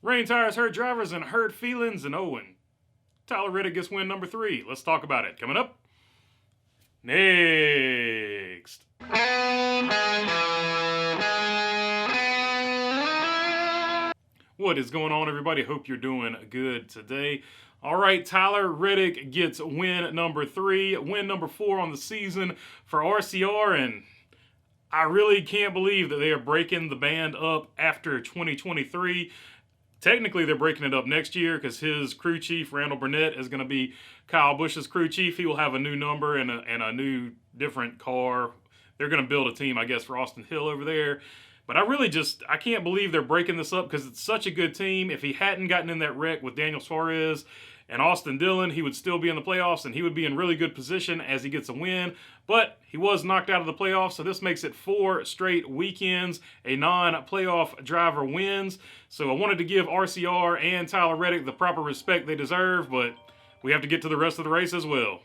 Rain tires hurt drivers and hurt feelings, and Owen. Tyler Reddick gets win number 3. Let's talk about it. Coming up next. What is going on, everybody? Hope you're doing good today. All right, Tyler Reddick gets win number 3, win number 4 on the season for RCR, and I really can't believe that they are breaking the band up after 2023. Technically, they're breaking it up next year because his crew chief, Randall Burnett, is going to be Kyle Busch's crew chief. He will have a new number and a new, different car. They're going to build a team, I guess, for Austin Hill over there. But I can't believe they're breaking this up because it's such a good team. If he hadn't gotten in that wreck with Daniel Suarez and Austin Dillon, he would still be in the playoffs, and he would be in really good position as he gets a win. But he was knocked out of the playoffs, so this makes it 4 straight weekends a non-playoff driver wins. So I wanted to give RCR and Tyler Reddick the proper respect they deserve, but we have to get to the rest of the race as well.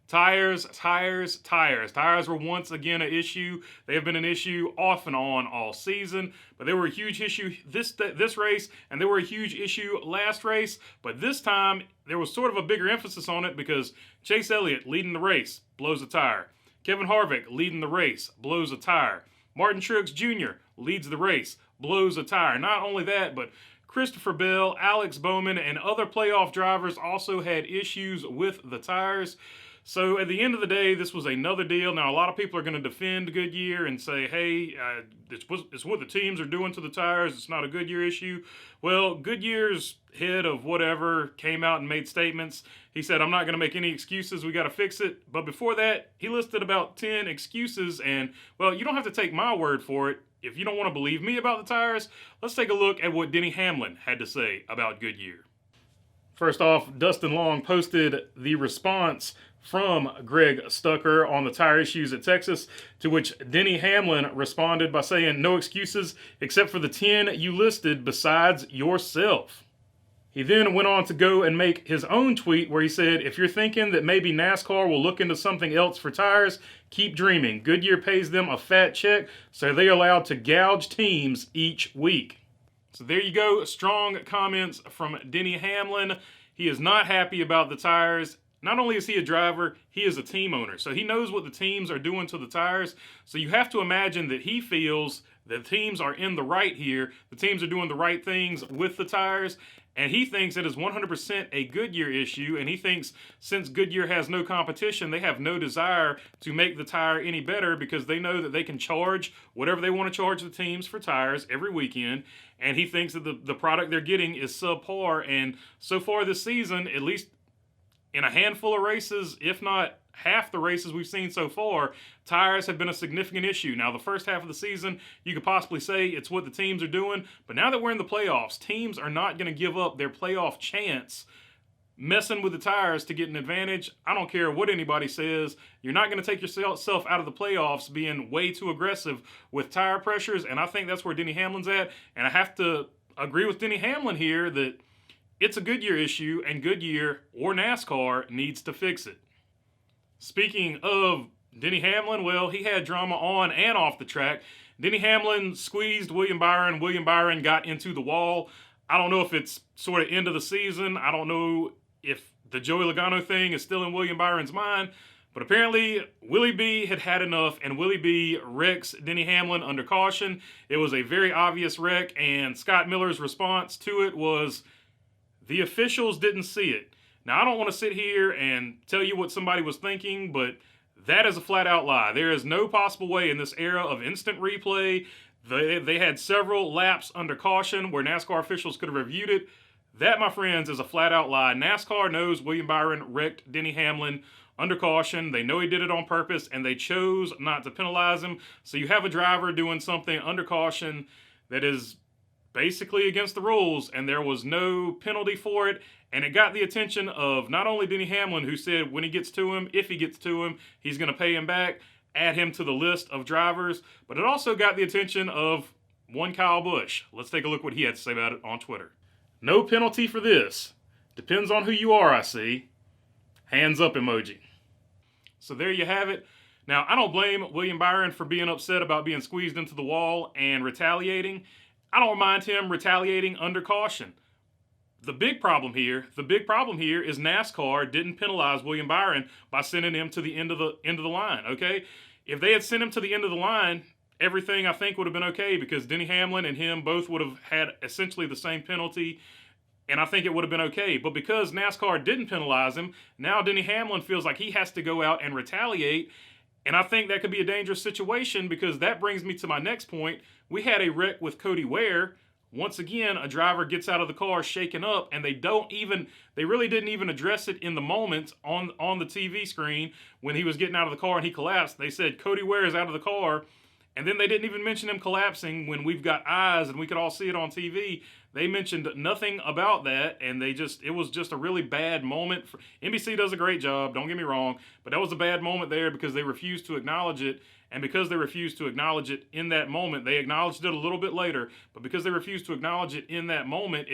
Tires. Tires were once again an issue. They have been an issue off and on all season, but they were a huge issue this race, and they were a huge issue last race. But this time, there was sort of a bigger emphasis on it because Chase Elliott leading the race, blows a tire. Kevin Harvick leading the race, blows a tire. Martin Truex Jr. leads the race, blows a tire. Not only that, but Christopher Bell, Alex Bowman, and other playoff drivers also had issues with the tires. So at the end of the day, this was another deal. Now, a lot of people are going to defend Goodyear and say, hey, it's what the teams are doing to the tires. It's not a Goodyear issue. Well, Goodyear's head of whatever came out and made statements. He said, I'm not going to make any excuses. We got to fix it. But before that, he listed about 10 excuses. And, well, you don't have to take my word for it. If you don't want to believe me about the tires, let's take a look at what Denny Hamlin had to say about Goodyear. First off, Dustin Long posted the response from Greg Stucker on the tire issues at Texas, to which Denny Hamlin responded by saying, no excuses except for the 10 you listed besides yourself. He then went on to go and make his own tweet where he said, if you're thinking that maybe NASCAR will look into something else for tires, keep dreaming. Goodyear pays them a fat check, so they're allowed to gouge teams each week. So there you go, strong comments from Denny Hamlin. He is not happy about the tires. Not only is he a driver, he is a team owner. So he knows what the teams are doing to the tires. So you have to imagine that he feels that teams are in the right here. The teams are doing the right things with the tires. And he thinks it is 100% a Goodyear issue. And he thinks since Goodyear has no competition, they have no desire to make the tire any better because they know that they can charge whatever they want to charge the teams for tires every weekend. And he thinks that the product they're getting is subpar. And so far this season, at least in a handful of races, if not half the races we've seen so far, tires have been a significant issue. Now, the first half of the season, you could possibly say it's what the teams are doing, but now that we're in the playoffs, teams are not going to give up their playoff chance messing with the tires to get an advantage. I don't care what anybody says. You're not going to take yourself out of the playoffs being way too aggressive with tire pressures, and I think that's where Denny Hamlin's at, and I have to agree with Denny Hamlin here that it's a Goodyear issue, and Goodyear or NASCAR needs to fix it. Speaking of Denny Hamlin, well, he had drama on and off the track. Denny Hamlin squeezed William Byron. William Byron got into the wall. I don't know if it's sort of end of the season. I don't know if the Joey Logano thing is still in William Byron's mind. But apparently, Willie B had had enough, and Willie B wrecks Denny Hamlin under caution. It was a very obvious wreck, and Scott Miller's response to it was, the officials didn't see it. Now, I don't want to sit here and tell you what somebody was thinking, but that is a flat-out lie. There is no possible way in this era of instant replay. They had several laps under caution where NASCAR officials could have reviewed it. That, my friends, is a flat-out lie. NASCAR knows William Byron wrecked Denny Hamlin under caution. They know he did it on purpose, and they chose not to penalize him. So you have a driver doing something under caution that is basically against the rules, and there was no penalty for it, and it got the attention of not only Denny Hamlin, who said when he gets to him, if he gets to him, he's going to pay him back, add him to the list of drivers, but it also got the attention of one Kyle Busch. Let's take a look what he had to say about it on Twitter. No penalty for this. Depends on who you are, I see. Hands up emoji. So there you have it. Now, I don't blame William Byron for being upset about being squeezed into the wall and retaliating. I don't mind him retaliating under caution. the big problem here is NASCAR didn't penalize William Byron by sending him to the end of the line. Okay, if they had sent him to the end of the line, everything I think would have been okay because Denny Hamlin and him both would have had essentially the same penalty, and I think it would have been okay. But because NASCAR didn't penalize him, now Denny Hamlin feels like he has to go out and retaliate, and I think that could be a dangerous situation because that brings me to my next point. We had a wreck with Cody Ware. Once again, a driver gets out of the car shaken up, and they really didn't even address it in the moment on the TV screen when he was getting out of the car and he collapsed. They said Cody Ware is out of the car, and then they didn't even mention him collapsing when we've got eyes and we could all see it on TV. They mentioned nothing about that, and it was just a really bad moment. NBC does a great job, don't get me wrong, but that was a bad moment there because they refused to acknowledge it. And because they refused to acknowledge it in that moment, they acknowledged it a little bit later, but because they refused to acknowledge it in that moment,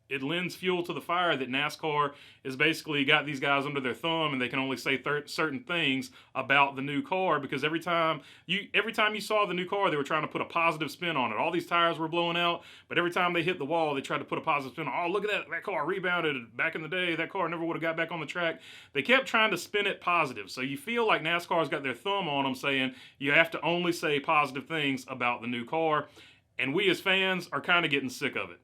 it lends fuel to the fire that NASCAR has basically got these guys under their thumb and they can only say certain things about the new car because every time you saw the new car, they were trying to put a positive spin on it. All these tires were blowing out, but every time they hit the wall, they tried to put a positive spin on, oh, look at that car rebounded back in the day. That car never would have got back on the track. They kept trying to spin it positive. So you feel like NASCAR's got their thumb on them saying you have to only say positive things about the new car. And we as fans are kind of getting sick of it.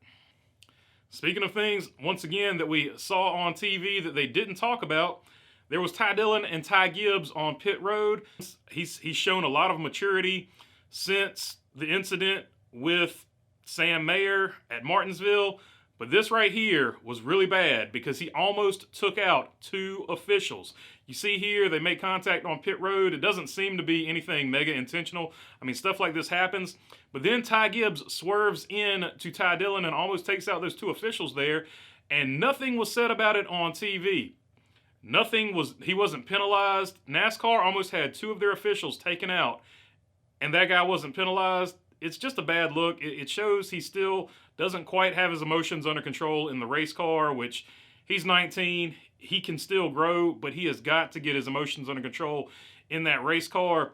Speaking of things, once again, that we saw on TV that they didn't talk about, there was Ty Dillon and Ty Gibbs on pit road. He's shown a lot of maturity since the incident with Sam Mayer at Martinsville, but this right here was really bad because he almost took out 2 officials. You see here, they make contact on pit road. It doesn't seem to be anything mega intentional. I mean, stuff like this happens. But then Ty Gibbs swerves in to Ty Dillon and almost takes out those 2 officials there. And nothing was said about it on TV. He wasn't penalized. NASCAR almost had 2 of their officials taken out. And that guy wasn't penalized. It's just a bad look. It shows he still doesn't quite have his emotions under control in the race car, which he's 19. He can still grow, but he has got to get his emotions under control in that race car,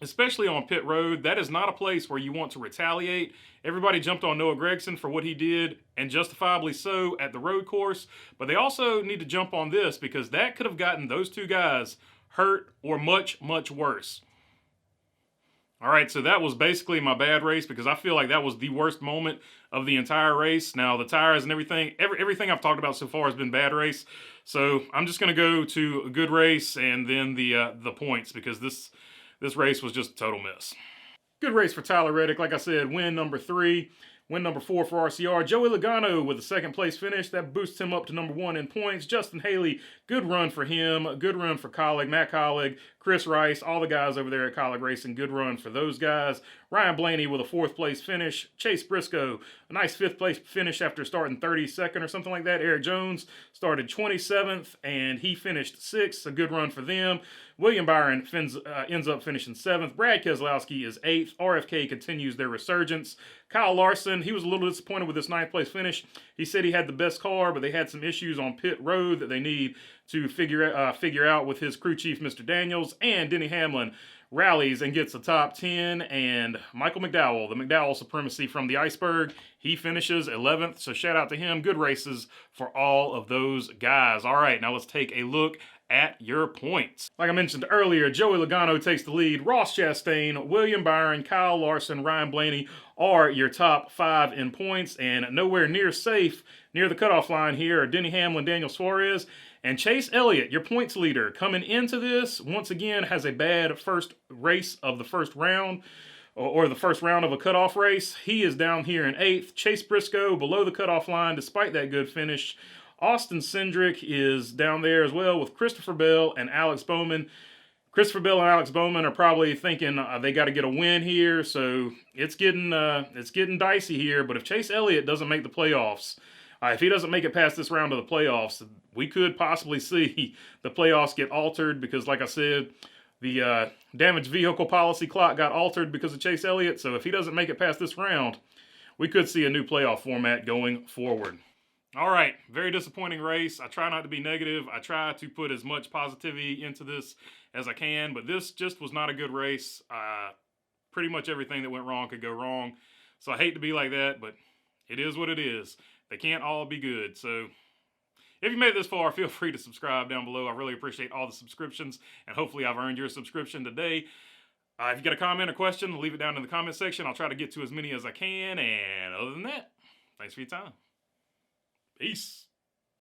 especially on pit road. That is not a place where you want to retaliate. Everybody jumped on Noah Gragson for what he did, and justifiably so, at the road course. But they also need to jump on this because that could have gotten those 2 guys hurt or much, much worse. All right, so that was basically my bad race because I feel like that was the worst moment of the entire race. Now, the tires and everything I've talked about so far has been bad race. So I'm just going to go to a good race and then the points because this race was just a total mess. Good race for Tyler Reddick. Like I said, win number 3. Win number 4 for RCR. Joey Logano with a 2nd place finish. That boosts him up to number 1 in points. Justin Haley, good run for him. Good run for Colleague, Matt Colleague, Chris Rice, all the guys over there at Colleague Racing. Good run for those guys. Ryan Blaney with a 4th place finish. Chase Briscoe, a nice 5th place finish after starting 32nd or something like that. Eric Jones started 27th and he finished 6th. A good run for them. William Byron ends up finishing 7th. Brad Keselowski is 8th. RFK continues their resurgence. Kyle Larson, he was a little disappointed with this 9th place finish. He said he had the best car, but they had some issues on pit road that they need to figure out with his crew chief, Mr. Daniels. And Denny Hamlin rallies and gets a top 10. And Michael McDowell, the McDowell supremacy from the iceberg, he finishes 11th. So shout out to him. Good races for all of those guys. All right, now let's take a look at your points. Like I mentioned earlier, Joey Logano takes the lead. Ross Chastain, William Byron, Kyle Larson, Ryan Blaney are your top 5 in points, and nowhere near safe near the cutoff line here are Denny Hamlin, Daniel Suarez, and Chase Elliott, your points leader. Coming into this, once again, has a bad first race of the first round, or the first round of a cutoff race. He is down here in 8th. Chase Briscoe below the cutoff line despite that good finish. Austin Cindric is down there as well with Christopher Bell and Alex Bowman. Christopher Bell and Alex Bowman are probably thinking they got to get a win here, so it's getting dicey here. But if Chase Elliott doesn't make the playoffs, if he doesn't make it past this round of the playoffs, we could possibly see the playoffs get altered because, like I said, the damaged vehicle policy clock got altered because of Chase Elliott. So if he doesn't make it past this round, we could see a new playoff format going forward. All right, very disappointing race. I try not to be negative. I try to put as much positivity into this as I can, but this just was not a good race. Pretty much everything that went wrong could go wrong. So I hate to be like that, but it is what it is. They can't all be good. So if you made it this far, feel free to subscribe down below. I really appreciate all the subscriptions, and hopefully I've earned your subscription today. If you got a comment or question, leave it down in the comment section. I'll try to get to as many as I can. And other than that, thanks for your time. Peace.